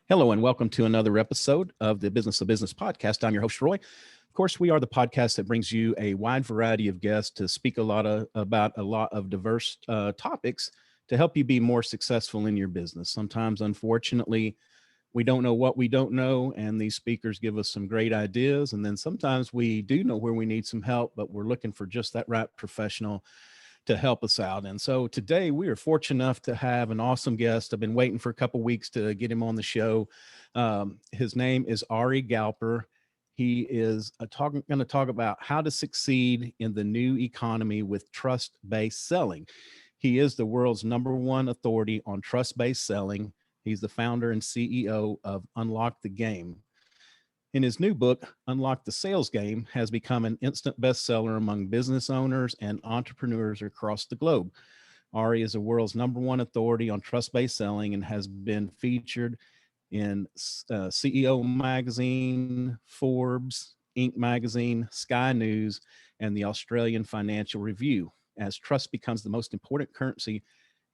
Hello and welcome to another episode of the Business of Business podcast. I'm your host, Roy. Of course, we are the podcast that brings you a wide variety of guests to speak about a lot of diverse topics to help you be more successful in your business. Sometimes, unfortunately, we don't know what we don't know, and these speakers give us some great ideas. And then sometimes we do know where we need some help, but we're looking for just that right professional to help us out. And so today we are fortunate enough to have an awesome guest. I've been waiting for a couple of weeks to get him on the show. His name is Ari Galper. He is going to talk about how to succeed in the new economy with trust-based selling. He is the world's #1 authority on trust-based selling. He's the founder and CEO of Unlock the Game. In his new book, Unlock the Sales Game, has become an instant bestseller among business owners and entrepreneurs across the globe. Ari is the world's #1 authority on trust-based selling and has been featured in CEO Magazine, Forbes, Inc. Magazine, Sky News, and the Australian Financial Review. As trust becomes the most important currency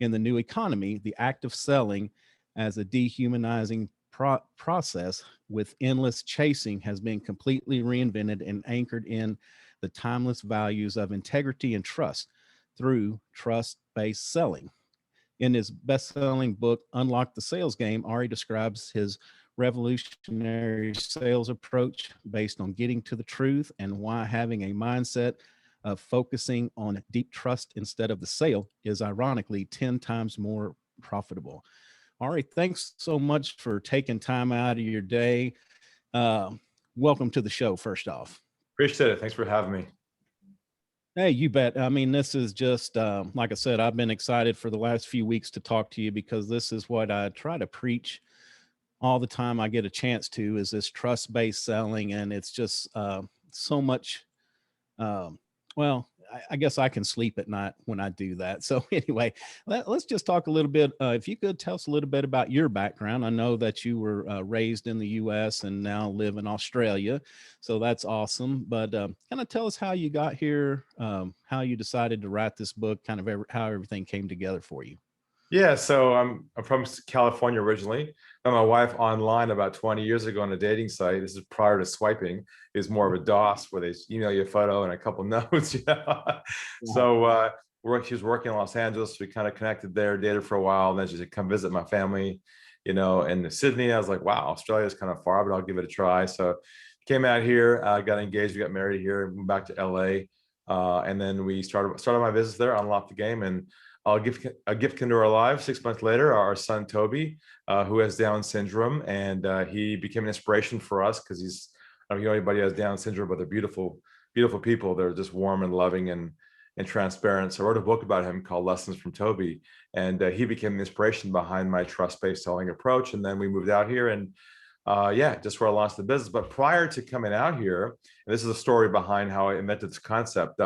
in the new economy, the act of selling as a dehumanizing process with endless chasing has been completely reinvented and anchored in the timeless values of integrity and trust through trust-based selling. In his best-selling book, Unlock the Sales Game, Ari describes his revolutionary sales approach based on getting to the truth and why having a mindset of focusing on deep trust instead of the sale is ironically 10 times more profitable. Ari, thanks so much for taking time out of your day. Welcome to the show, first off. Appreciate it. Thanks for having me. Hey, you bet. I mean, this is just, like I said, I've been excited for the last few weeks to talk to you because this is what I try to preach all the time I get a chance to, is this trust-based selling. And it's just so much, I guess I can sleep at night when I do that. So anyway, let's just talk a little bit. If you could tell us a little bit about your background. I know that you were raised in the U.S. and now live in Australia. So that's awesome. But kind of tell us how you got here, how you decided to write this book, kind of how everything came together for you. Yeah, so I'm from California originally. Met my wife online about 20 years ago on a dating site. This is prior to swiping. It was more of a DOS where they email you a photo and a couple notes. So she was working in Los Angeles. We kind of connected there, dated for a while. And then she said, come visit my family, in Sydney. I was like, wow, Australia is kind of far, but I'll give it a try. So came out here, got engaged, we got married here, moved back to LA. And then we started my business there, Unlock the Game. And a gift came to our lives 6 months later. Our son Toby, who has Down syndrome, and he became an inspiration for us because I don't know if anybody has Down syndrome, but they're beautiful, beautiful people. They're just warm and loving and transparent. So I wrote a book about him called Lessons from Toby, and he became the inspiration behind my trust-based selling approach. And then we moved out here, and just where I launched the business. But prior to coming out here, and this is a story behind how I invented this concept.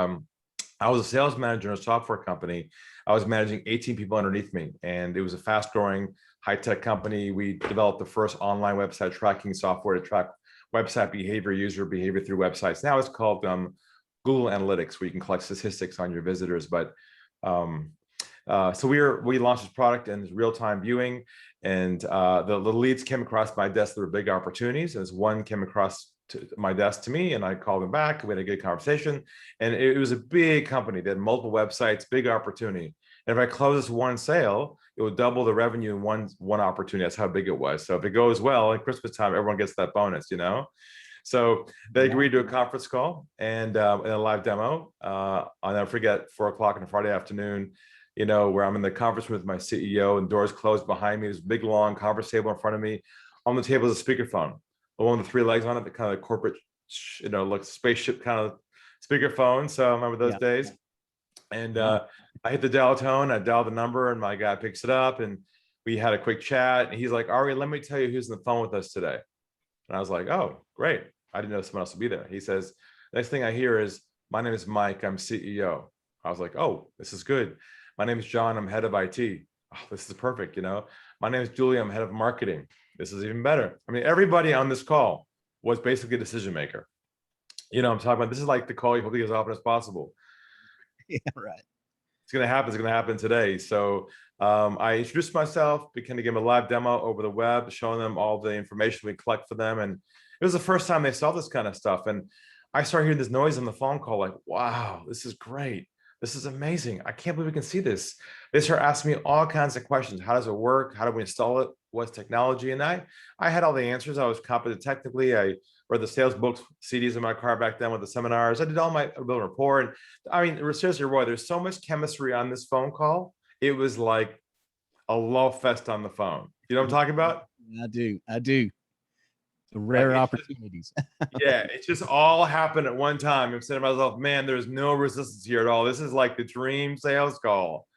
I was a sales manager in a software company. I was managing 18 people underneath me, and it was a fast-growing, high-tech company. We developed the first online website tracking software to track website behavior, user behavior through websites. Now it's called Google Analytics, where you can collect statistics on your visitors. But so we launched this product and real-time viewing, and the leads came across my desk. There were big opportunities. As one came across my desk to me, and I called them back. We had a good conversation, and it was a big company. They had multiple websites, big opportunity. And if I close this one sale, it would double the revenue in one opportunity. That's how big it was. So if it goes well at Christmas time, everyone gets that bonus, So they agreed to a conference call and a live demo. I'll never forget, 4:00 on a Friday afternoon, where I'm in the conference room with my CEO, and doors closed behind me. There's a big, long conference table in front of me. On the table is a speakerphone. The one with the 3 legs on it, the kind of corporate, like spaceship kind of speakerphone. So I remember those days. And I hit the dial tone, I dialed the number, and my guy picks it up, and we had a quick chat. And he's like, Ari, let me tell you who's on the phone with us today. And I was like, oh, great. I didn't know someone else would be there. He says, next thing I hear is, my name is Mike, I'm CEO. I was like, oh, this is good. My name is John, I'm head of IT. Oh, this is perfect, My name is Julie, I'm head of marketing. This is even better. I mean, everybody on this call was basically a decision maker. I'm talking about, this is like the call you hope to get as often as possible. Yeah, right. It's going to happen. It's going to happen today. So I introduced myself, began to give them a live demo over the web, showing them all the information we collect for them. And it was the first time they saw this kind of stuff. And I started hearing this noise on the phone call, like, wow, this is great. This is amazing. I can't believe we can see this. They start asking me all kinds of questions. How does it work? How do we install it? What's technology? And I had all the answers. I was competent technically. I read the sales books, CDs in my car back then with the seminars. I did all my rapport. And I mean, seriously, Roy, there's so much chemistry on this phone call. It was like a love fest on the phone. You know what I'm talking about? I do. The rare opportunities. Yeah, it just all happened at one time. I'm saying to myself, man, there's no resistance here at all. This is like the dream sales call.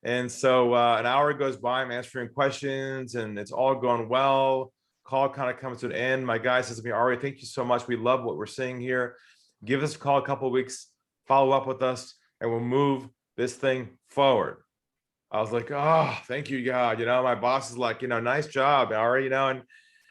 And so an hour goes by, I'm answering questions and it's all going well. Call kind of comes to an end. My guy says to me, Ari, thank you so much. We love what we're seeing here. Give us a call a couple of weeks, follow up with us, and we'll move this thing forward. I was like, oh, thank you, God. You know, my boss is like, you know, nice job, Ari, you know, and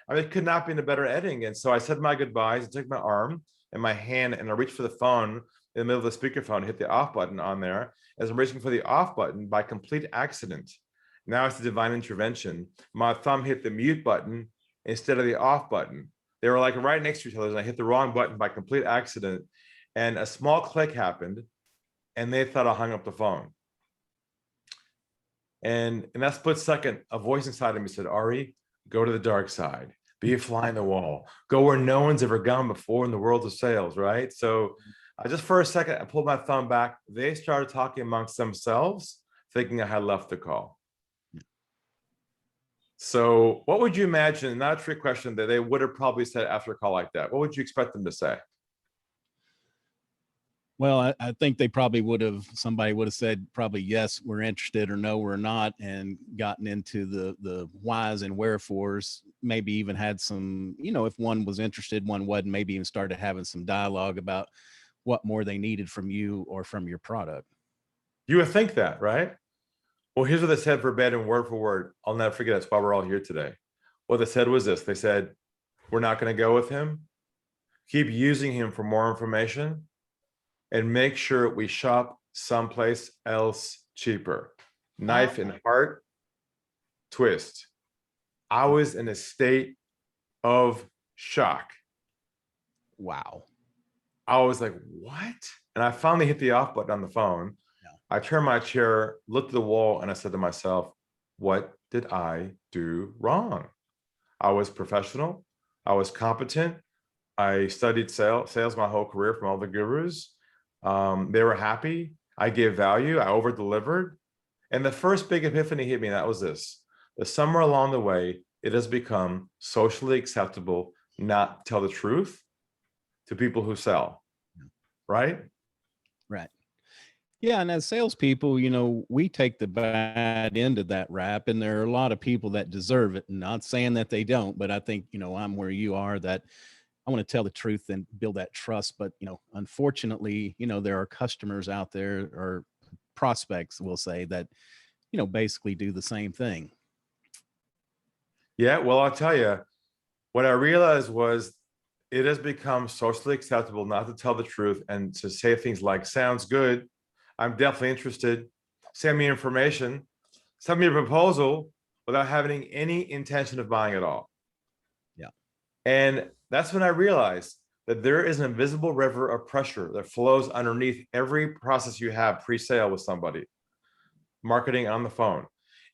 I mean, it could not be in a better editing. And so I said my goodbyes. I took my arm and my hand and I reached for the phone in the middle of the speakerphone, hit the off button on there. As I'm reaching for the off button by complete accident, now it's the divine intervention. My thumb hit the mute button instead of the off button. They were like right next to each other, and I hit the wrong button by complete accident. And a small click happened, and they thought I hung up the phone. And in that split second, a voice inside of me said, Ari, go to the dark side, be a fly in the wall, go where no one's ever gone before in the world of sales, right? So just for a second, I pulled my thumb back. They started talking amongst themselves, thinking I had left the call. So what would you imagine, not a trick question, that they would have probably said after a call like that? What would you expect them to say? Well, I think they probably somebody would have said probably, yes, we're interested, or no, we're not, and gotten into the whys and wherefores, maybe even had some, you know, if one was interested, one wasn't, maybe even started having some dialogue about what more they needed from you or from your product. You would think that, right? Well, here's what they said verbatim, word for word. I'll never forget. That's why we're all here today. What they said was this. They said, we're not going to go with him. Keep using him for more information and make sure we shop someplace else cheaper. Knife in heart, twist. I was in a state of shock. Wow. I was like, what? And I finally hit the off button on the phone. Yeah. I turned my chair, looked at the wall, and I said to myself, what did I do wrong? I was professional. I was competent. I studied sales my whole career from all the gurus. They were happy. I gave value. I over-delivered. And the first big epiphany hit me, and that was this. That somewhere along the way, it has become socially acceptable not to tell the truth to people who sell, right? Right. Yeah, and as salespeople, you know, we take the bad end of that rap, and there are a lot of people that deserve it. Not saying that they don't, but I think, you know, I'm where you are, that I want to tell the truth and build that trust. But, you know, unfortunately, you know, there are customers out there, or prospects, we'll say, that, you know, basically do the same thing. Yeah, well, I'll tell you, what I realized was it has become socially acceptable not to tell the truth and to say things like, sounds good, I'm definitely interested, send me information, send me a proposal, without having any intention of buying at all. Yeah. And that's when I realized that there is an invisible river of pressure that flows underneath every process you have pre-sale with somebody, marketing on the phone.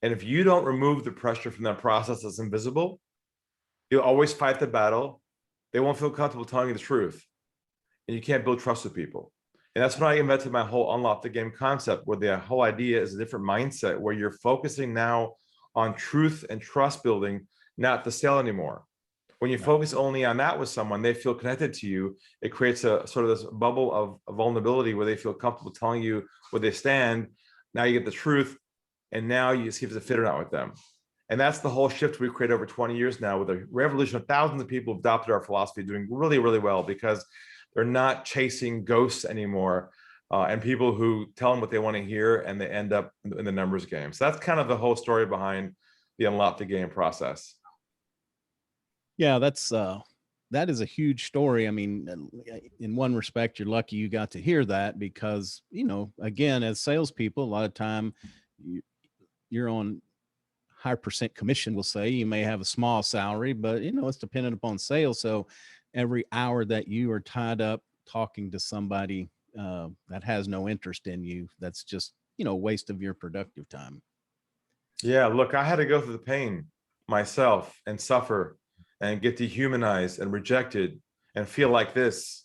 And if you don't remove the pressure from that process that's invisible, you'll always fight the battle. They won't feel comfortable telling you the truth. And you can't build trust with people. And that's when I invented my whole unlock the game concept, where the whole idea is a different mindset, where you're focusing now on truth and trust building, not the sale anymore. When you focus only on that with someone, they feel connected to you. It creates a sort of this bubble of vulnerability where they feel comfortable telling you where they stand. Now you get the truth, and now you see if it's a fit or not with them. And that's the whole shift we've created over 20 years now, with a revolution of thousands of people who've adopted our philosophy, doing really, really well, because they're not chasing ghosts anymore, and people who tell them what they want to hear, and they end up in the numbers game. So that's kind of the whole story behind the unlock the game process. Yeah, that is a huge story. I mean, in one respect, you're lucky you got to hear that, because, you know, again, as salespeople, a lot of time, you're on higher percent commission, we'll say. You may have a small salary, but it's dependent upon sales. So every hour that you are tied up talking to somebody that has no interest in you, that's just, a waste of your productive time. Yeah, look, I had to go through the pain myself and suffer and get dehumanized and rejected and feel like this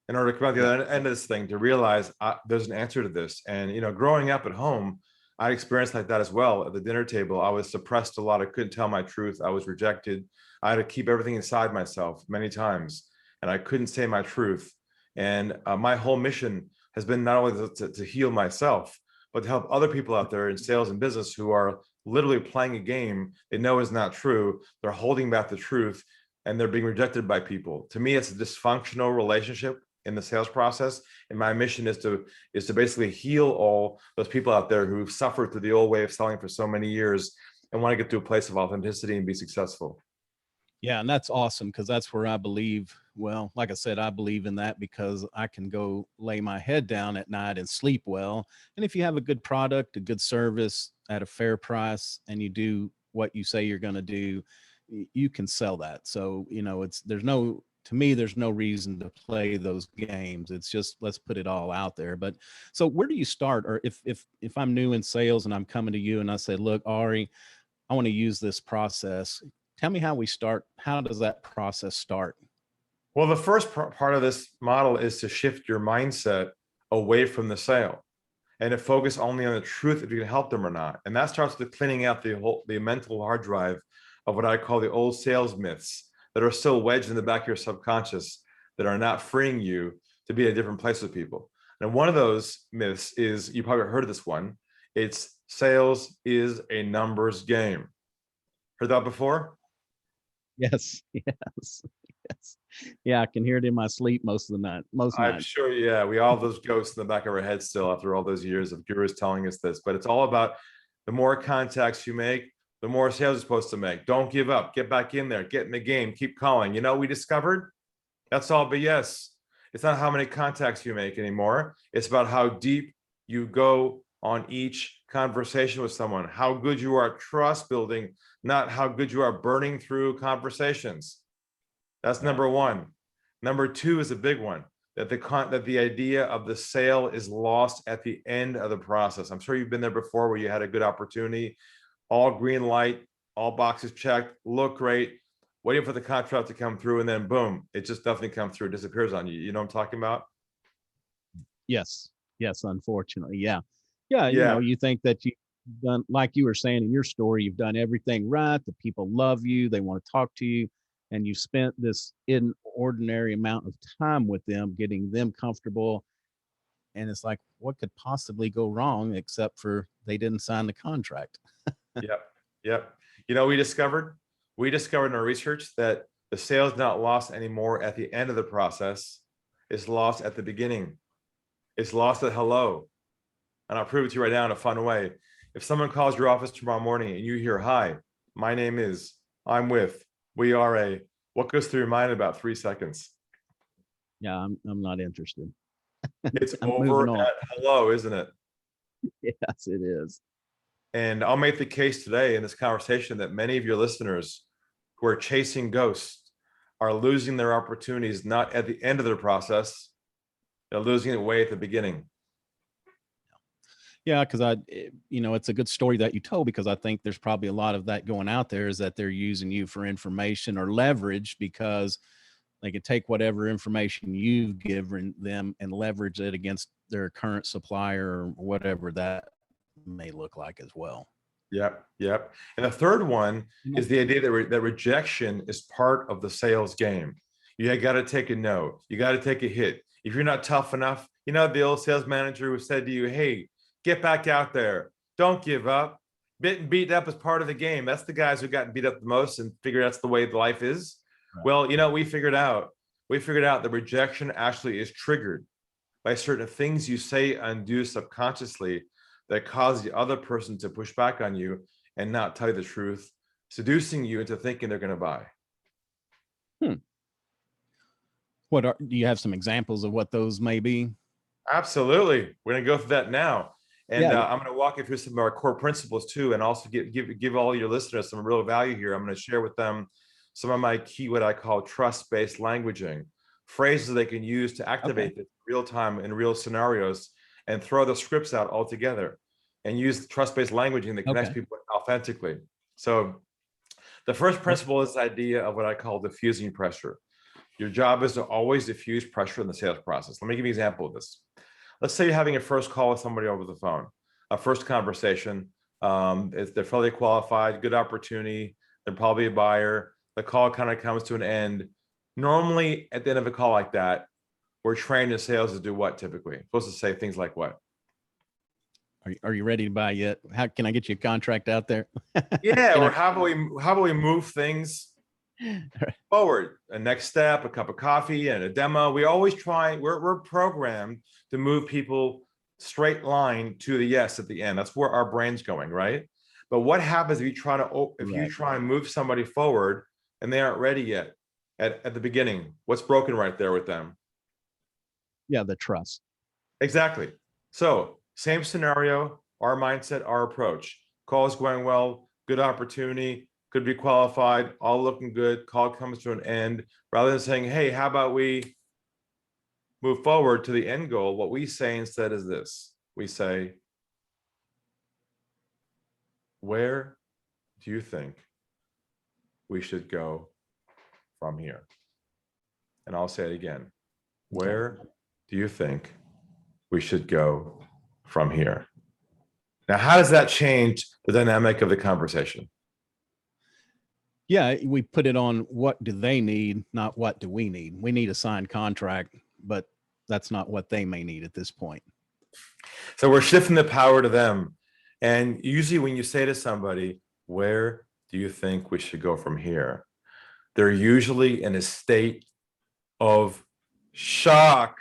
in order to come out the other end of this thing, to realize there's an answer to this. And, growing up at home, I experienced like that as well. At the dinner table, I was suppressed a lot. I couldn't tell my truth. I was rejected. I had to keep everything inside myself many times, and I couldn't say my truth. And my whole mission has been not only to heal myself, but to help other people out there in sales and business who are literally playing a game they know is not true. They're holding back the truth, and they're being rejected by people. To me, it's a dysfunctional relationship in the sales process. And my mission is to basically heal all those people out there who've suffered through the old way of selling for so many years and want to get to a place of authenticity and be successful. Yeah. And that's awesome, because that's where I believe, well, like I said, I believe in that because I can go lay my head down at night and sleep well. And if you have a good product, a good service at a fair price, and you do what you say you're going to do, you can sell that. So, to me, there's no reason to play those games. It's just, let's put it all out there. But so where do you start? Or if I'm new in sales and I'm coming to you and I say, look, Ari, I want to use this process. Tell me how we start. How does that process start? Well, the first part of this model is to shift your mindset away from the sale and to focus only on the truth, if you can help them or not. And that starts with cleaning out the mental hard drive of what I call the old sales myths that are still wedged in the back of your subconscious, that are not freeing you to be in a different place with people. And one of those myths is, you probably heard of this one, it's sales is a numbers game. Heard that before? Yes. Yes. Yes. Yeah. I can hear it in my sleep most of the night. I'm sure, yeah, we all have those ghosts in the back of our heads still after all those years of gurus telling us this, but it's all about the more contacts you make, the more sales you're supposed to make. Don't give up. Get back in there. Get in the game. Keep calling. We discovered that's all BS. It's not how many contacts you make anymore. It's about how deep you go on each conversation with someone, how good you are at trust building, not how good you are burning through conversations. That's number one. Number two is a big one, that the idea of the sale is lost at the end of the process. I'm sure you've been there before, where you had a good opportunity, all green light, all boxes checked, look great, waiting for the contract to come through, and then boom, it just definitely comes through, disappears on you. You know what I'm talking about? Yes. Yes. Unfortunately. Yeah. Yeah. Yeah. You think that you've done, like you were saying in your story, you've done everything right. The people love you. They want to talk to you. And you spent this inordinary amount of time with them, getting them comfortable. And it's like, what could possibly go wrong except for they didn't sign the contract? Yep. Yep. We discovered in our research that the sale is not lost anymore at the end of the process. It's lost at the beginning. It's lost at hello. And I'll prove it to you right now in a fun way. If someone calls your office tomorrow morning and you hear, hi, my name is, I'm with, we are a, what goes through your mind in about 3 seconds? Yeah, I'm not interested. It's I'm over moving on. at hello, isn't it? Yes, it is. And I'll make the case today in this conversation that many of your listeners who are chasing ghosts are losing their opportunities, not at the end of their process. They're losing it way at the beginning. Yeah, because it's a good story that you told, because I think there's probably a lot of that going out there, is that they're using you for information or leverage, because they could take whatever information you've given them and leverage it against their current supplier or whatever that may look like as well. Yep. Yep. And the third one is the idea that rejection is part of the sales game. You got to take a no. You got to take a hit. If you're not tough enough, the old sales manager who said to you, hey, get back out there. Don't give up. Getting beat up is part of the game. That's the guys who got beat up the most and figure that's the way life is. Right. Well, we figured out that rejection actually is triggered by certain things you say and do subconsciously that cause the other person to push back on you and not tell you the truth, seducing you into thinking they're going to buy. Do you have some examples of what those may be? Absolutely. We're going to go through that now. And Yeah. I'm going to walk you through some of our core principles too, and also give all your listeners some real value here. I'm going to share with them some of my key, what I call trust-based languaging, phrases they can use to activate it real time in real scenarios, and throw the scripts out altogether, and use trust-based languaging that connects people authentically. So the first principle is the idea of what I call diffusing pressure. Your job is to always diffuse pressure in the sales process. Let me give you an example of this. Let's say you're having a first call with somebody over the phone, a first conversation. They're fully qualified, good opportunity. They're probably a buyer. The call kind of comes to an end. Normally, at the end of a call like that, we're trained in sales to do what typically? We're supposed to say things like what? Are you ready to buy yet? How can I get you a contract out there? Yeah, or how about we move things forward? A next step, a cup of coffee, and a demo. We always try. We're programmed to move people straight line to the yes at the end. That's where our brain's going, right? But what happens if you try and move somebody forward and they aren't ready yet at the beginning? What's broken right there with them? Yeah, the trust. Exactly. So same scenario, our mindset, our approach. Call is going well, good opportunity, could be qualified, all looking good, call comes to an end. Rather than saying, hey, how about we move forward to the end goal? What we say instead is this. We say, where do you think we should go from here? And I'll say it again. Where do you think we should go from here? Now, how does that change the dynamic of the conversation? Yeah, we put it on what do they need, not what do we need. We need a signed contract, but that's not what they may need at this point. So we're shifting the power to them. And usually when you say to somebody, where do you think we should go from here? They're usually in a state of shock.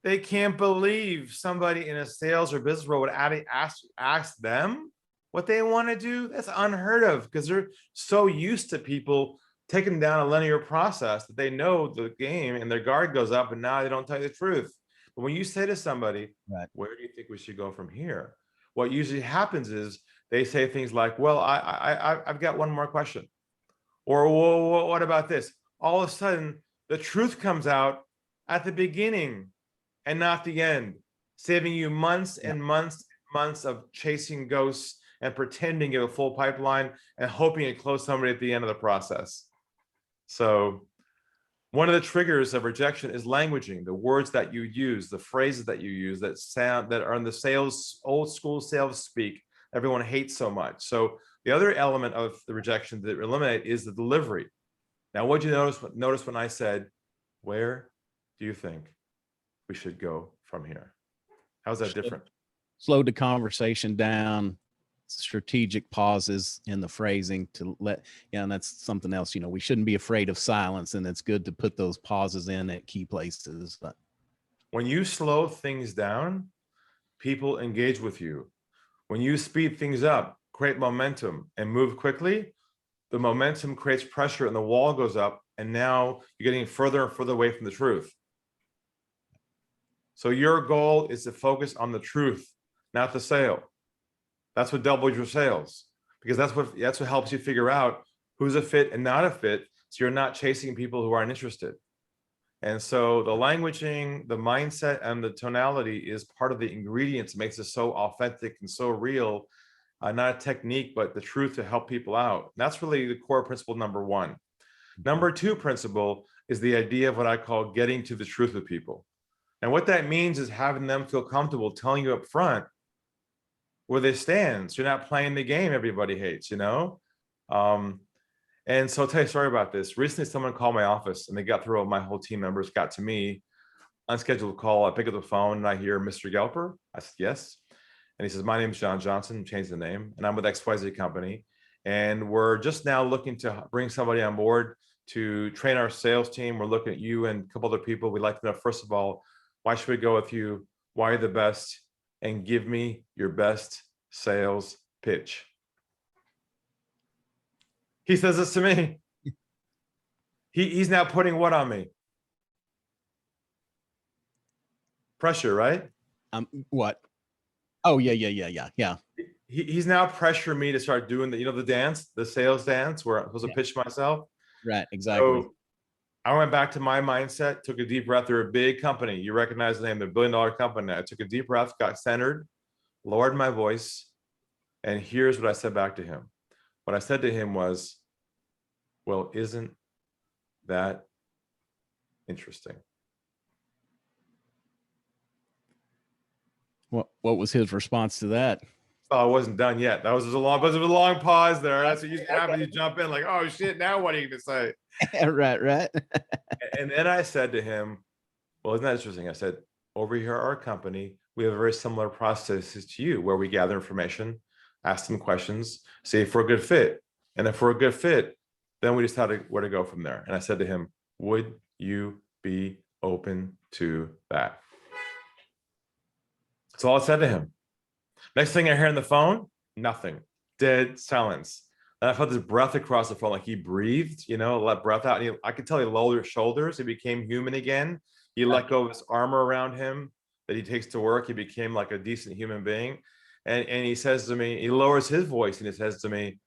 They can't believe somebody in a sales or business role would ask them what they want to do. That's unheard of, because they're so used to people taking down a linear process that they know the game, and their guard goes up, and now they don't tell you the truth. But when you say to somebody, where do you think we should go from here? What usually happens is they say things like, well, I've got one more question. Or, well, what about this? All of a sudden, the truth comes out at the beginning and not the end, saving you months and months and months of chasing ghosts and pretending you have a full pipeline and hoping to close somebody at the end of the process. So one of the triggers of rejection is languaging, the words that you use, the phrases that you use that are in the sales, old school sales speak, everyone hates so much. So the other element of the rejection that eliminate is the delivery. Now, what did you notice when I said, where do you think we should go from here? How's that different? Slow the conversation down, strategic pauses in the phrasing to and that's something else. We shouldn't be afraid of silence, and it's good to put those pauses in at key places. But when you slow things down, people engage with you. When you speed things up, create momentum, and move quickly, the momentum creates pressure and the wall goes up, and now you're getting further and further away from the truth. So your goal is to focus on the truth, not the sale. That's what doubles your sales, because that's what helps you figure out who's a fit and not a fit, so you're not chasing people who aren't interested. And so the languaging, the mindset, and the tonality is part of the ingredients that makes it so authentic and so real. Not a technique, but the truth to help people out. And that's really the core principle number one. Number two principle is the idea of what I call getting to the truth with people. And what that means is having them feel comfortable telling you up front where they stand. So you're not playing the game everybody hates, And so I'll tell you a story about this. Recently, someone called my office, and they got through. My whole team members got to me, unscheduled call. I pick up the phone and I hear, Mr. Galper. I said, yes. And he says, my name is John Johnson, changed the name, and I'm with XYZ company. And we're just now looking to bring somebody on board to train our sales team. We're looking at you and a couple other people. We'd like to know, first of all, why should we go with you? Why are you the best? And give me your best sales pitch. He says this to me. He's now putting what on me? Pressure, right? What? Oh, yeah. He's now pressuring me to start doing the dance, the sales dance where I'm supposed to pitch myself. Right, exactly. So I went back to my mindset, took a deep breath. They're a big company. You recognize the name, they're $1 billion company. I took a deep breath, got centered, lowered my voice. And here's what I said back to him. What I said to him was, well, isn't that interesting? What was his response to that? Oh, I wasn't done yet. That was a long pause there. That's what usually happens. You jump in like, oh shit, now what are you gonna say? Right. And then I said to him, well, isn't that interesting? I said, over here at our company, we have a very similar processes to you where we gather information, ask them questions, see if we're a good fit. And if we're a good fit, then we decide where to go from there. And I said to him, would you be open to that? That's all I said to him. Next thing I hear on the phone, nothing, dead silence. And I felt this breath across the phone, like he breathed, let breath out. And I could tell he lowered his shoulders. He became human again. He let go of his armor around him that he takes to work. He became like a decent human being. And he says to me, he lowers his voice and he says to me,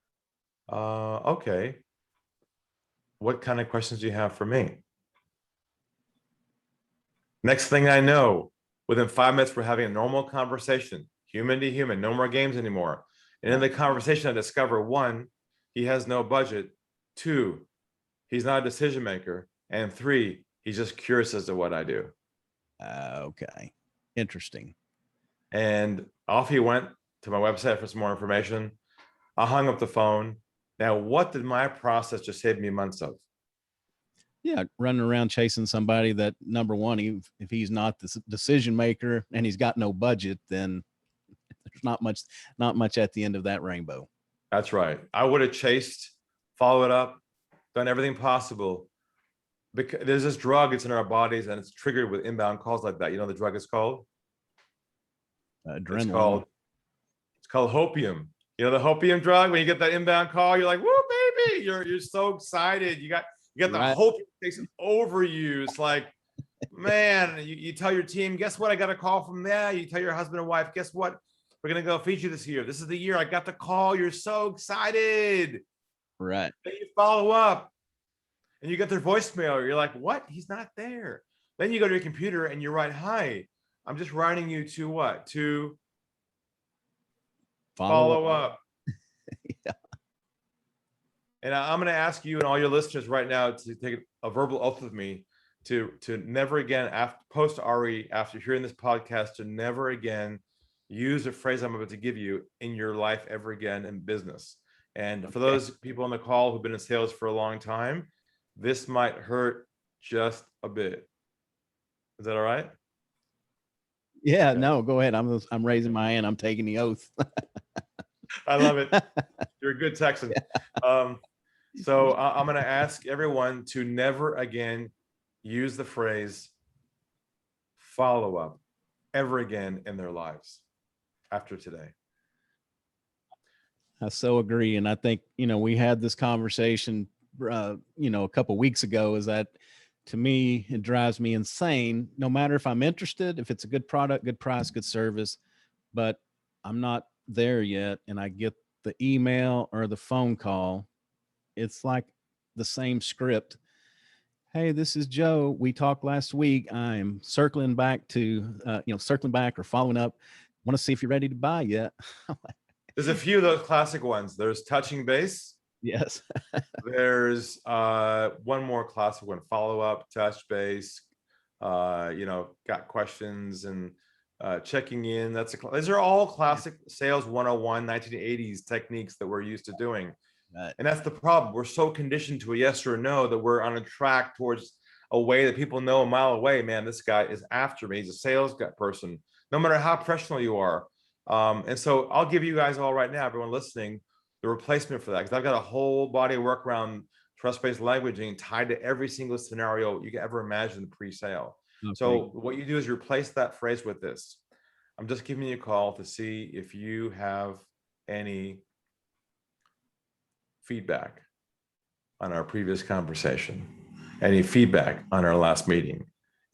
okay, what kind of questions do you have for me? Next thing I know, within 5 minutes, we're having a normal conversation, human to human, no more games anymore. And in the conversation, I discover 1, he has no budget. 2, he's not a decision maker. And 3, he's just curious as to what I do. Okay. Interesting. And off he went to my website for some more information. I hung up the phone. Now, what did my process just save me months of? Yeah, running around chasing somebody that, number one, if he's not the decision maker and he's got no budget, then there's not much at the end of that rainbow. That's right. I would have chased, followed up, done everything possible. Because there's this drug, it's in our bodies, and it's triggered with inbound calls like that. You know the drug is called? Adrenaline. It's called hopium. You know the hopium drug? When you get that inbound call, you're like, woo, baby. You're so excited. You got the hope takes over you. It's like, man, you tell your team, guess what? I got a call from there. You tell your husband and wife, guess what? We're going to go feature this year. This is the year I got the call. You're so excited. Right. Then you follow up and you get their voicemail. You're like, what? He's not there. Then you go to your computer and you write, hi, I'm just writing you to what? To follow up. Yeah. And I'm going to ask you and all your listeners right now to take a verbal oath with me to never again, post Ari, after hearing this podcast, to never again use the phrase I'm about to give you in your life ever again in business. And for those people on the call who've been in sales for a long time, this might hurt just a bit. Is that all right? Yeah, no, go ahead. I'm raising my hand. I'm taking the oath. I love it. You're a good Texan. So I'm going to ask everyone to never again use the phrase follow up ever again in their lives after today. I so agree. And I think, we had this conversation, a couple of weeks ago, is that to me, it drives me insane. No matter if I'm interested, if it's a good product, good price, good service, but I'm not there yet. And I get the email or the phone call. It's like the same script. Hey, this is Joe. We talked last week. I'm circling back or following up. Want to see if you're ready to buy yet. There's a few of those classic ones. There's touching base. Yes. There's one more classic one, follow up, touch base, got questions and checking in. These are all classic sales 101, 1980s techniques that we're used to doing. Right. And that's the problem. We're so conditioned to a yes or a no that we're on a track towards a way that people know a mile away, man, this guy is after me. He's a sales person, no matter how professional you are. And so I'll give you guys all right now, everyone listening, the replacement for that, because I've got a whole body of work around trust-based languaging tied to every single scenario you can ever imagine pre-sale. Okay. So what you do is you replace that phrase with this. I'm just giving you a call to see if you have any feedback on our previous conversation, any feedback on our last meeting,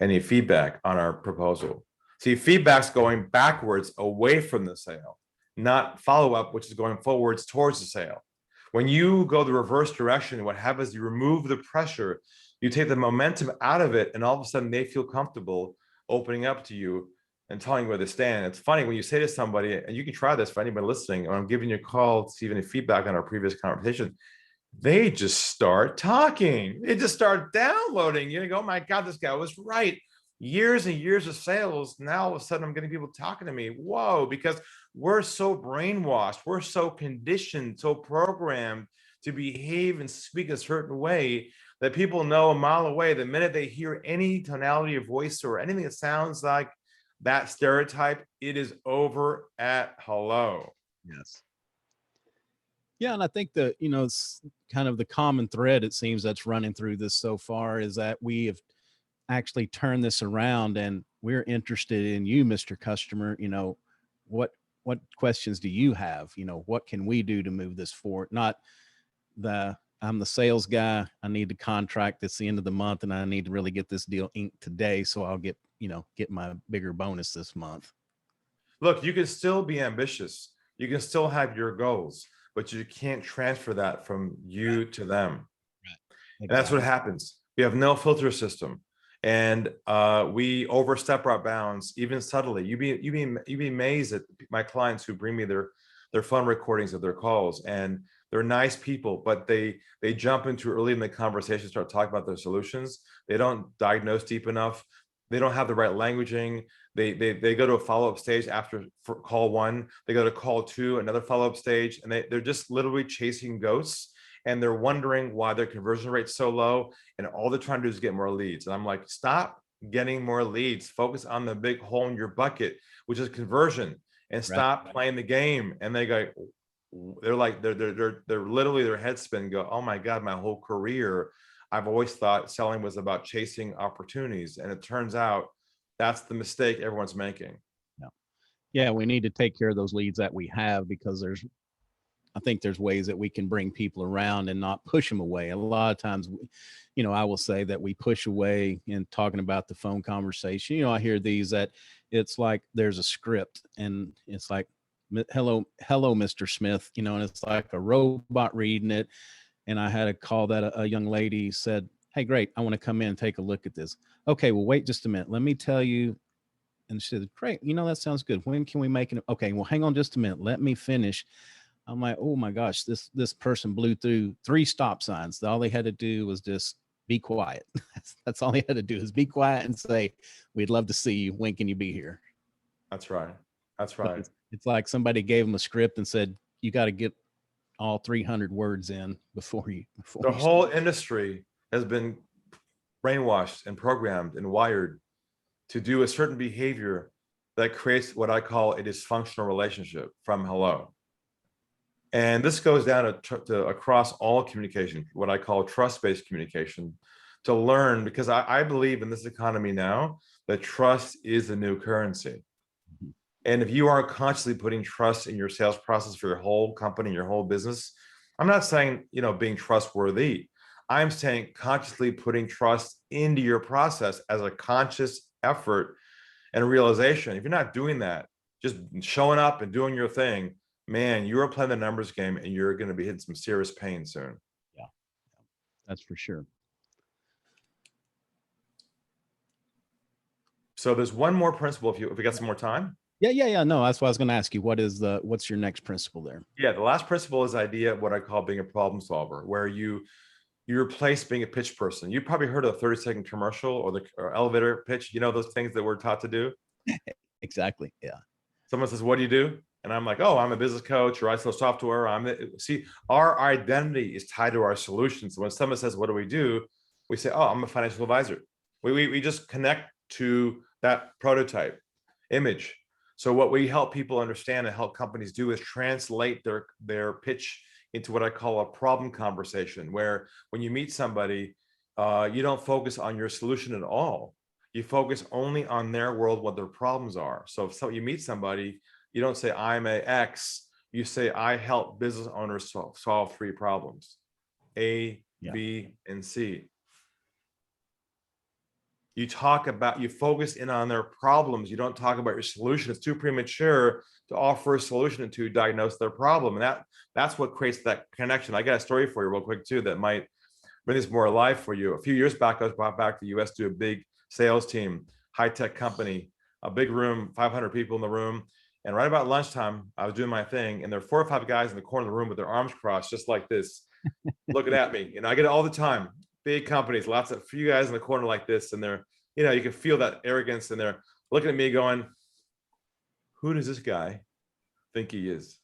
any feedback on our proposal. See, feedback's going backwards away from the sale, not follow-up, which is going forwards towards the sale. When you go the reverse direction, what happens is you remove the pressure, you take the momentum out of it, and all of a sudden they feel comfortable opening up to you and telling you where they stand. It's funny when you say to somebody, and you can try this for anybody listening, or I'm giving you a call to see any feedback on our previous conversation, they just start talking. They just start downloading. You go, oh my God, this guy was right. Years and years of sales. Now all of a sudden I'm getting people talking to me. Whoa, because we're so brainwashed. We're so conditioned, so programmed to behave and speak a certain way that people know a mile away, the minute they hear any tonality of voice or anything that sounds like that stereotype, it is over at hello. Yes. Yeah, and I think that, it's kind of the common thread, it seems, that's running through this so far, is that we have actually turned this around, and we're interested in you, Mr. Customer. What questions do you have? What can we do to move this forward? Not I'm the sales guy, I need the contract that's the end of the month, and I need to really get this deal inked today so I'll get my bigger bonus this month. Look, you can still be ambitious. You can still have your goals, but you can't transfer that from you to them. Right. Exactly. And that's what happens. We have no filter system, and we overstep our bounds even subtly. You'd be amazed at my clients who bring me their phone recordings of their calls, and they're nice people, but they jump into early in the conversation, start talking about their solutions. They don't diagnose deep enough. They don't have the right languaging. They go to a follow-up stage after call one. They go to call two, another follow-up stage, and they're just literally chasing ghosts. And they're wondering why their conversion rate's so low. And all they're trying to do is get more leads. And I'm like, stop getting more leads. Focus on the big hole in your bucket, which is conversion, and stop playing the game. And they go, they're literally, their head spin, go, oh my God, my whole career, I've always thought selling was about chasing opportunities. And it turns out that's the mistake everyone's making. Yeah, we need to take care of those leads that we have, because I think there's ways that we can bring people around and not push them away. A lot of times, I will say that we push away in talking about the phone conversation. I hear these that it's like there's a script, and it's like, hello, Mr. Smith, and it's like a robot reading it. And I had a call that a young lady said, hey, great, I want to come in and take a look at this. Okay, well, wait just a minute. Let me tell you. And she said, great, that sounds good. When can we make it? Okay, well, hang on just a minute. Let me finish. I'm like, oh my gosh, this person blew through 3 stop signs. All they had to do was just be quiet. That's all they had to do, is be quiet and say, we'd love to see you. When can you be here? That's right. That's right. It's like somebody gave them a script and said, you got to get all 300 words in before the whole industry has been brainwashed and programmed and wired to do a certain behavior that creates what I call a dysfunctional relationship from hello. And this goes down to across all communication, what I call trust-based communication, to learn, because I believe in this economy now that trust is the new currency. Mm-hmm. And if you aren't consciously putting trust in your sales process for your whole company, your whole business, I'm not saying, being trustworthy. I'm saying consciously putting trust into your process as a conscious effort and realization. If you're not doing that, just showing up and doing your thing, man, you're playing the numbers game, and you're going to be hitting some serious pain soon. Yeah, that's for sure. So there's one more principle if we got some more time. Yeah. No, that's what I was going to ask you. What's your next principle there? Yeah, the last principle is idea, what I call being a problem solver, where you replace being a pitch person. You probably heard of the 30-second commercial or the elevator pitch. Those things that we're taught to do. Exactly. Yeah. Someone says, what do you do? And I'm like, oh, I'm a business coach, or I sell software. See, our identity is tied to our solutions. So when someone says, what do? We say, oh, I'm a financial advisor. We just connect to that prototype image. So what we help people understand and help companies do is translate their pitch into what I call a problem conversation, where when you meet somebody, you don't focus on your solution at all. You focus only on their world, what their problems are. So if you meet somebody, you don't say, I'm a X. You say, I help business owners solve 3 problems, A, B, and C. You focus in on their problems. You don't talk about your solution. It's too premature to offer a solution to diagnose their problem. And that's what creates that connection. I got a story for you real quick too that might bring this more alive for you. A few years back, I was brought back to the US to a big sales team, high-tech company, a big room, 500 people in the room. And right about lunchtime, I was doing my thing, and there were 4 or 5 guys in the corner of the room with their arms crossed, just like this, looking at me. And I get it all the time. Big companies, lots of few guys in the corner like this, and they're, you can feel that arrogance, and they're looking at me going, who does this guy think he is?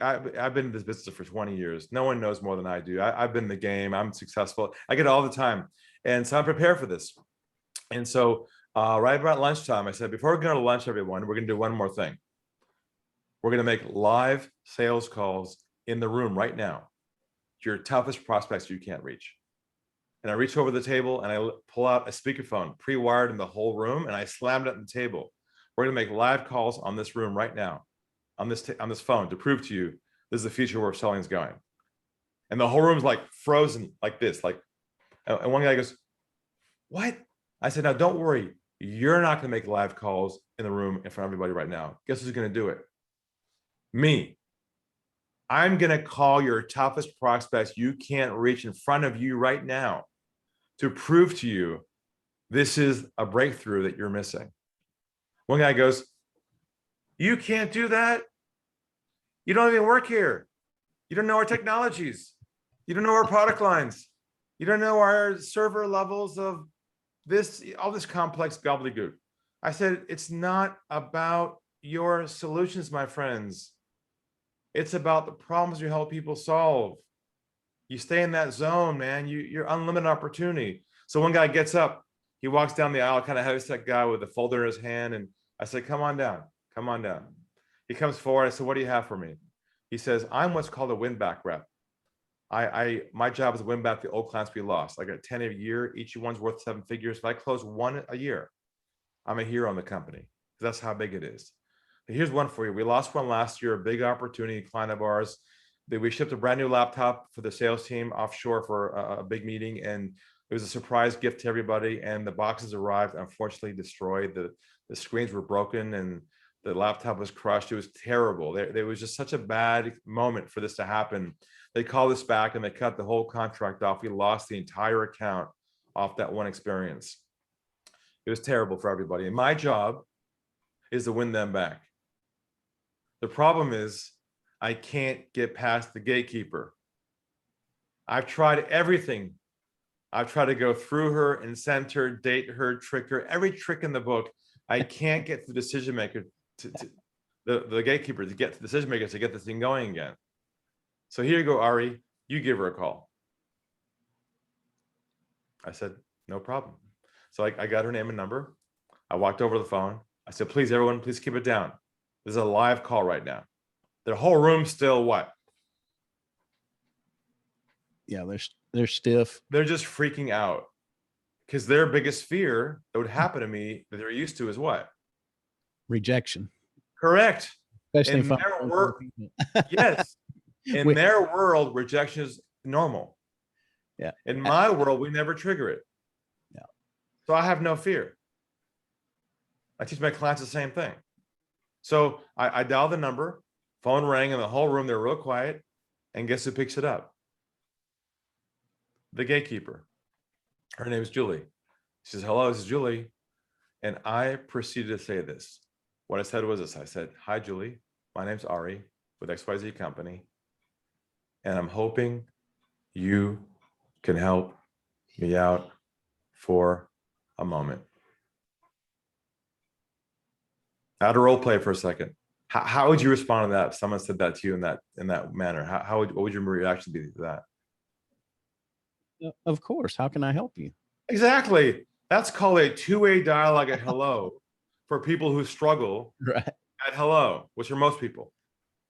I've been in this business for 20 years. No one knows more than I do. I've been in the game. I'm successful. I get it all the time. And so I'm prepared for this. And so right about lunchtime, I said, before we go to lunch, everyone, we're going to do one more thing. We're going to make live sales calls in the room right now to your toughest prospects you can't reach. And I reach over the table and I pull out a speakerphone pre-wired in the whole room, and I slammed it on the table. We're going to make live calls on this room right now, on this phone, to prove to you this is the future where selling is going. And the whole room's like frozen like this, and one guy goes, what? I said, now don't worry. You're not going to make live calls in the room in front of everybody right now. Guess who's going to do it? Me. I'm going to call your toughest prospects you can't reach in front of you right now to prove to you this is a breakthrough that you're missing. One guy goes, you can't do that. You don't even work here. You don't know our technologies. You don't know our product lines. You don't know our server levels of all this complex gobbledygook. I said, it's not about your solutions, my friends. It's about the problems you help people solve. You stay in that zone, man. You're unlimited opportunity. So one guy gets up, he walks down the aisle, kind of heavyset guy with a folder in his hand. And I said, come on down, come on down. He comes forward. I said, what do you have for me? He says, I'm what's called a win-back rep. My job is to win back the old clients we lost. I got 10 a year. Each one's worth 7 figures. If I close 1 a year, I'm a hero in the company. That's how big it is. But here's one for you. We lost one last year, a big opportunity client of ours. We shipped a brand new laptop for the sales team offshore for a big meeting, and it was a surprise gift to everybody. And the boxes arrived, unfortunately destroyed. The screens were broken, and the laptop was crushed. It was terrible. There was just such a bad moment for this to happen. They called us back and they cut the whole contract off. We lost the entire account off that one experience. It was terrible for everybody. And my job is to win them back. The problem is I can't get past the gatekeeper. I've tried everything. I've tried to go through her, incent her, date her, trick her, every trick in the book. I can't get the decision maker the gatekeeper to get to the decision makers to get this thing going again. So here you go, Ari, you give her a call. I said, no problem. So I got her name and number. I walked over the phone. I said, please, everyone, please keep it down. This is a live call right now. Their whole room's still what? Yeah, they're stiff. They're just freaking out because their biggest fear that would happen to me that they're used to is what? Rejection. Correct. Especially in their world, yes. In their world, rejection is normal. Yeah. In my world, we never trigger it. Yeah. So I have no fear. I teach my clients the same thing. So I dial the number, phone rang in the whole room. They're real quiet. And guess who picks it up? The gatekeeper. Her name is Julie. She says, hello, this is Julie. And I proceeded to say this. What I said was this. I said, hi, Julie. My name's Ari with XYZ Company. And I'm hoping you can help me out for a moment. I had a role play for a second. How would you respond to that if someone said that to you in that manner? What would your reaction be to that? Of course. How can I help you? Exactly. That's called a two-way dialogue at hello for people who struggle right. At hello, which are most people.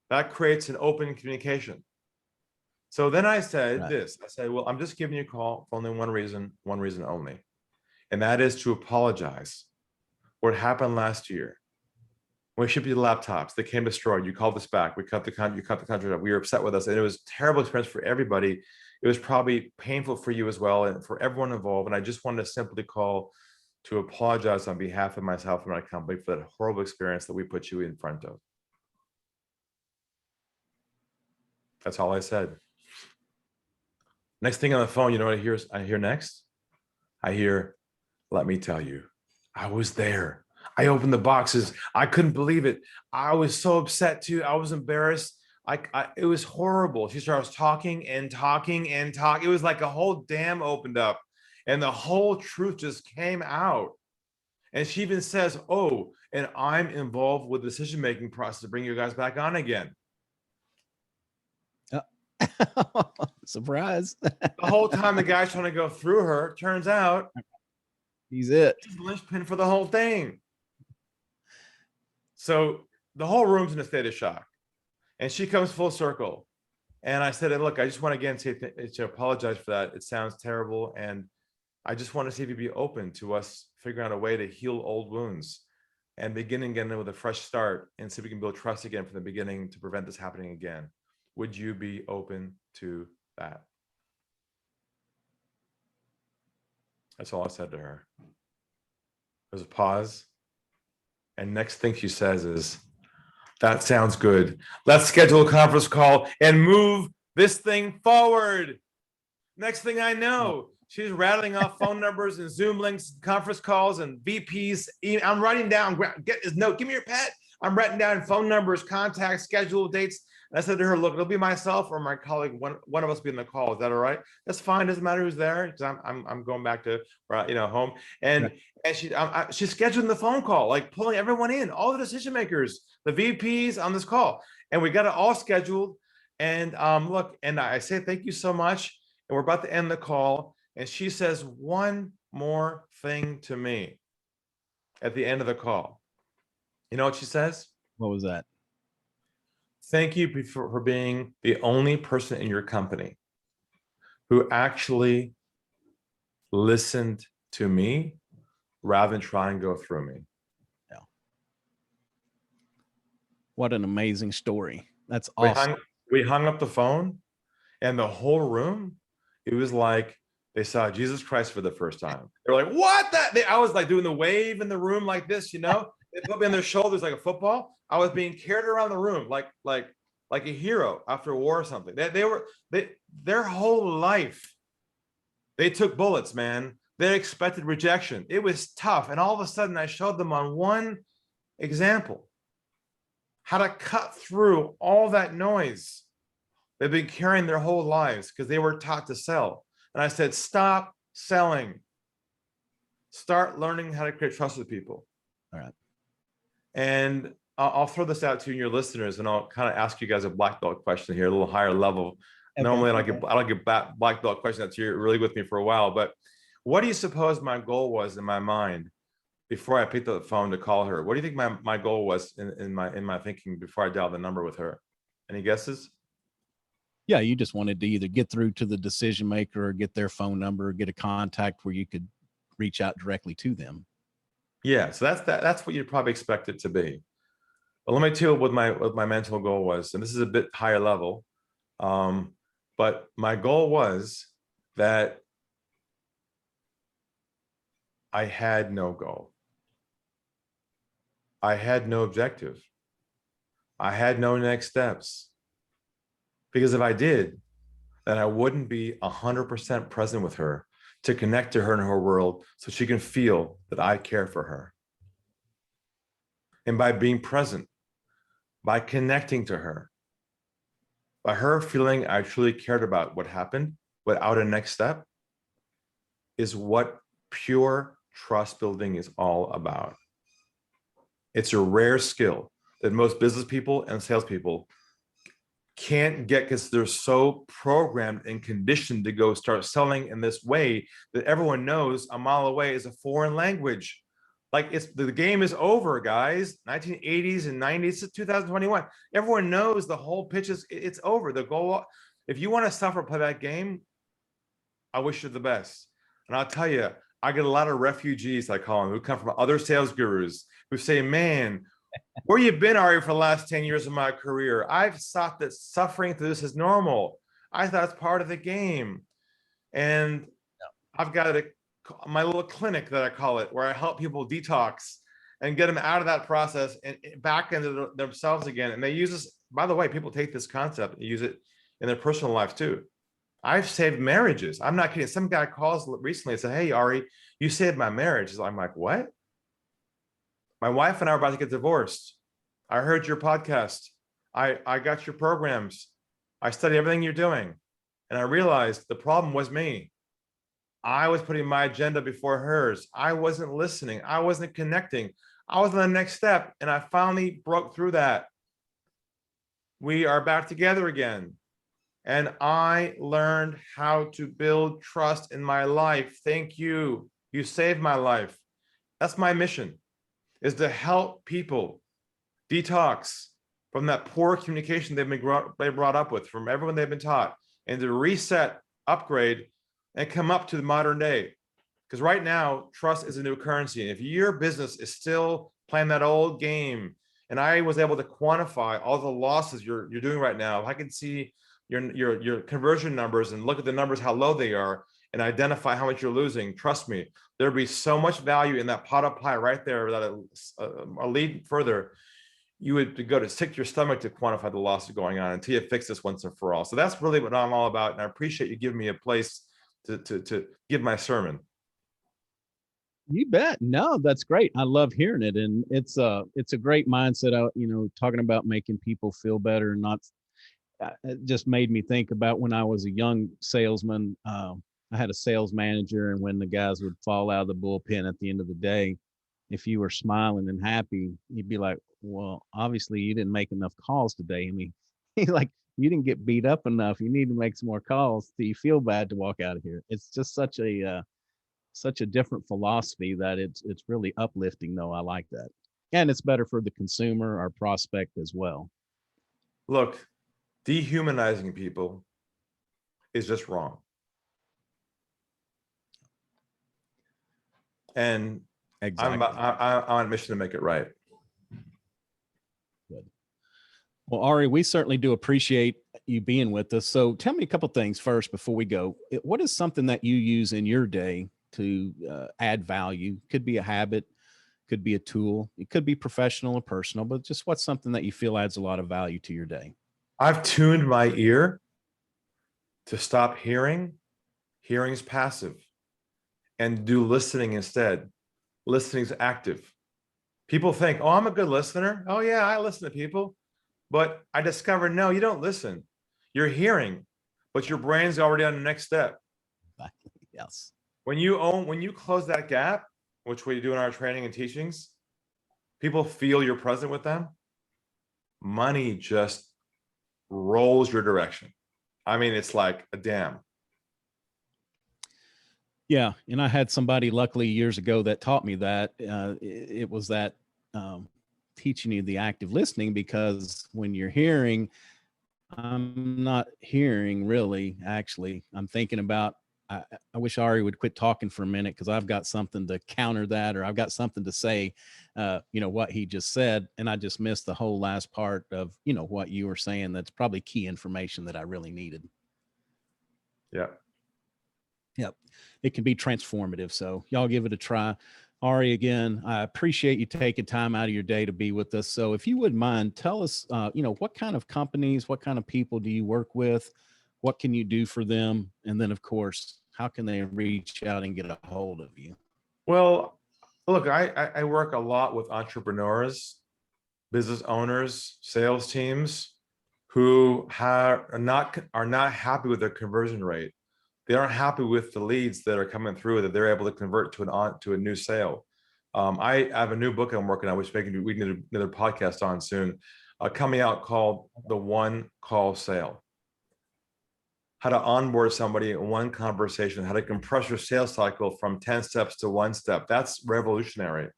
That creates an open communication. So then I said this. I said, well, I'm just giving you a call for only one reason only. And that is to apologize. What happened last year When we shipped you the laptops, they came destroyed. You called us back. We cut the contract up. We were upset with us, and it was a terrible experience for everybody. It was probably painful for you as well, and for everyone involved. And I just wanted to simply call to apologize on behalf of myself and my company for that horrible experience that we put you in front of. That's all I said. Next thing on the phone, you know what I hear next? I hear, let me tell you, I was there. I opened the boxes. I couldn't believe it. I was so upset too. I was embarrassed. It was horrible. She started talking and talking and talking. It was like a whole dam opened up and the whole truth just came out. And she even says, oh, and I'm involved with the decision-making process to bring you guys back on again. Surprise. The whole time the guy's trying to go through her, turns out he's the linchpin for the whole thing. So the whole room's in a state of shock. And she comes full circle. And I said, look, I just want to again to apologize for that. It sounds terrible. And I just want to see if you'd be open to us figuring out a way to heal old wounds and begin again with a fresh start and see if we can build trust again from the beginning to prevent this happening again. Would you be open to that? That's all I said to her. There's a pause. And next thing she says is, that sounds good. Let's schedule a conference call and move this thing forward. Next thing I know, she's rattling off phone numbers and Zoom links, conference calls and VPs. I'm writing down, get this note, give me your pet. I'm writing down phone numbers, contacts, schedule dates. And I said to her, look, it'll be myself or my colleague. One of us will be in the call. Is that all right? That's fine. Doesn't matter who's there because I'm going back to home. And she's scheduling the phone call, like pulling everyone in, all the decision makers, the VPs on this call, and we got it all scheduled. And look, and I say thank you so much. And we're about to end the call. And she says one more thing to me at the end of the call. You know what she says? What was that? Thank you for being the only person in your company who actually listened to me rather than try and go through me. Yeah. What an amazing story. That's awesome. We hung up the phone and the whole room, it was like they saw Jesus Christ for the first time. They're like, what? I was like doing the wave in the room like this, you know? They put me on their shoulders like a football. I was being carried around the room like a hero after a war or something. Their whole life, they took bullets, man. They expected rejection. It was tough. And all of a sudden I showed them on one example how to cut through all that noise they've been carrying their whole lives because they were taught to sell. And I said, stop selling. Start learning how to create trust with people. All right. And I'll throw this out to you and your listeners, and I'll kind of ask you guys a black belt question here, a little higher level. Okay. Normally, I don't give black belt questions that you're really with me for a while. But what do you suppose my goal was in my mind before I picked up the phone to call her? What do you think my goal was in my thinking before I dialed the number with her? Any guesses? Yeah, you just wanted to either get through to the decision maker or get their phone number or get a contact where you could reach out directly to them. Yeah, so that's what you'd probably expect it to be. But let me tell you what my mental goal was, and this is a bit higher level. But my goal was that I had no goal. I had no objective. I had no next steps. Because if I did, then I wouldn't be 100% present with her to connect to her in her world so she can feel that I care for her. And by being present, by connecting to her, by her feeling I truly cared about what happened without a next step, is what pure trust building is all about. It's a rare skill that most business people and salespeople can't get because they're so programmed and conditioned to go start selling in this way that everyone knows a mile away is a foreign language. Like the game is over, guys. 1980s and 90s to 2021. Everyone knows the whole pitch it's over. The goal, if you want to suffer play that game, I wish you the best. And I'll tell you, I get a lot of refugees, I call them, who come from other sales gurus who say, man, Where you been, Ari, for the last 10 years of my career? I've thought that suffering through this is normal. I thought it's part of the game. And I've got my little clinic that I call it, where I help people detox and get them out of that process and back into themselves again. And they use this, by the way, people take this concept and use it in their personal life too. I've saved marriages. I'm not kidding. Some guy calls recently and said, "Hey, Ari, you saved my marriage." I'm like, "What?" My wife and I are about to get divorced. I heard your podcast. I got your programs. I studied everything you're doing. And I realized the problem was me. I was putting my agenda before hers. I wasn't listening. I wasn't connecting. I was on the next step. And I finally broke through that. We are back together again. And I learned how to build trust in my life. Thank you. You saved my life. That's my mission, is to help people detox from that poor communication they've been brought up with, from everyone they've been taught, and to reset, upgrade, and come up to the modern day. Because right now, trust is a new currency. And if your business is still playing that old game, and I was able to quantify all the losses you're doing right now, if I can see your conversion numbers and look at the numbers, how low they are, and identify how much you're losing, trust me, there'd be so much value in that pot of pie right there that I'll lead further. You would go to sick your stomach to quantify the losses going on until you fix this once and for all. So that's really what I'm all about. And I appreciate you giving me a place to give my sermon. You bet. No, that's great. I love hearing it. And it's a great mindset, talking about making people feel better and not, it just made me think about when I was a young salesman. I had a sales manager, and when the guys would fall out of the bullpen at the end of the day, if you were smiling and happy, you'd be like, well, obviously you didn't make enough calls today. I mean, like, you didn't get beat up enough. You need to make some more calls. Do you feel bad to walk out of here? It's just such a different philosophy that it's really uplifting, though. I like that. And it's better for the consumer, our prospect as well. Look, dehumanizing people is just wrong. And exactly. I'm on a mission to make it right. Good. Well, Ari, we certainly do appreciate you being with us. So tell me a couple things first before we go. What is something that you use in your day to add value? Could be a habit, could be a tool, it could be professional or personal, but just what's something that you feel adds a lot of value to your day? I've tuned my ear to stop hearing. Hearing's passive, and do listening instead. Listening's active. People think, oh, I'm a good listener. Oh yeah, I listen to people. But I discovered, no, you don't listen. You're hearing, but your brain's already on the next step. Yes. When you close that gap, which we do in our training and teachings, people feel you're present with them. Money just rolls your direction. I mean, it's like a dam. Yeah. And I had somebody luckily years ago that taught me that. It was that teaching you the active listening, because when you're hearing, I'm not hearing really, actually. I'm thinking about, I wish Ari would quit talking for a minute, because I've got something to counter that, or I've got something to say, what he just said. And I just missed the whole last part of, what you were saying. That's probably key information that I really needed. Yeah. Yep. It can be transformative. So y'all give it a try. Ari, again, I appreciate you taking time out of your day to be with us. So if you wouldn't mind, tell us, what kind of companies, what kind of people do you work with? What can you do for them? And then, of course, how can they reach out and get a hold of you? Well, look, I work a lot with entrepreneurs, business owners, sales teams who are not happy with their conversion rate. They aren't happy with the leads that are coming through that they're able to convert to a new sale. I have a new book I'm working on, which we need another podcast on soon, coming out, called The One Call Sale. How to onboard somebody in one conversation, how to compress your sales cycle from 10 steps to 1 step. That's revolutionary.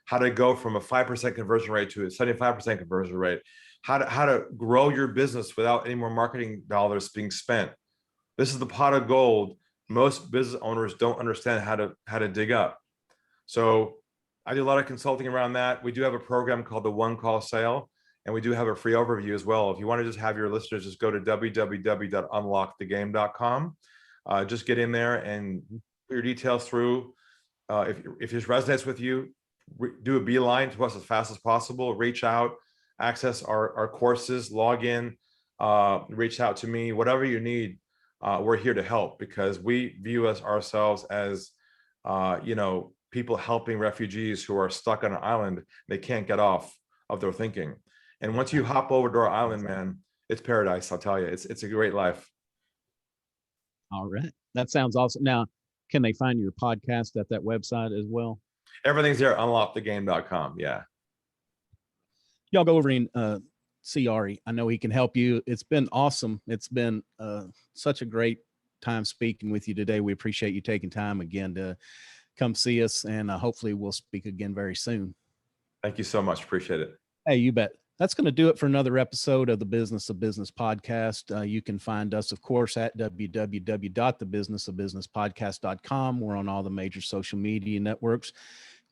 How to go from a 5% conversion rate to a 75% conversion rate. How to grow your business without any more marketing dollars being spent. This is the pot of gold most business owners don't understand how to dig up. So I do a lot of consulting around that. We do have a program called the One Call Sale, and we do have a free overview as well. If you want to just have your listeners just go to www.unlockthegame.com. Just get in there and put your details through. If this resonates with you, do a beeline to us as fast as possible. Reach out, access our courses, log in, reach out to me, whatever you need. We're here to help, because we view ourselves as, people helping refugees who are stuck on an island. They can't get off of their thinking. And once you hop over to our island, man, it's paradise. I'll tell you, it's a great life. All right. That sounds awesome. Now, can they find your podcast at that website as well? Everything's there, unlockthegame.com. Yeah. Y'all go over and see Ari. I know he can help you. It's been awesome. It's been such a great time speaking with you today. We appreciate you taking time again to come see us, and hopefully we'll speak again very soon. Thank you so much. Appreciate it. Hey, you bet. That's going to do it for another episode of the Business of Business podcast. You can find us, of course, at www.thebusinessofbusinesspodcast.com. We're on all the major social media networks.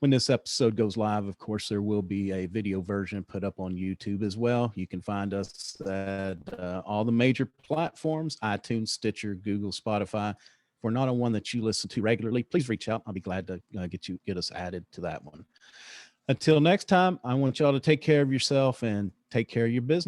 When this episode goes live, of course, there will be a video version put up on YouTube as well. You can find us at all the major platforms: iTunes, Stitcher, Google, Spotify. If we're not on one that you listen to regularly, please reach out. I'll be glad to get us added to that one. Until next time, I want y'all to take care of yourself and take care of your business.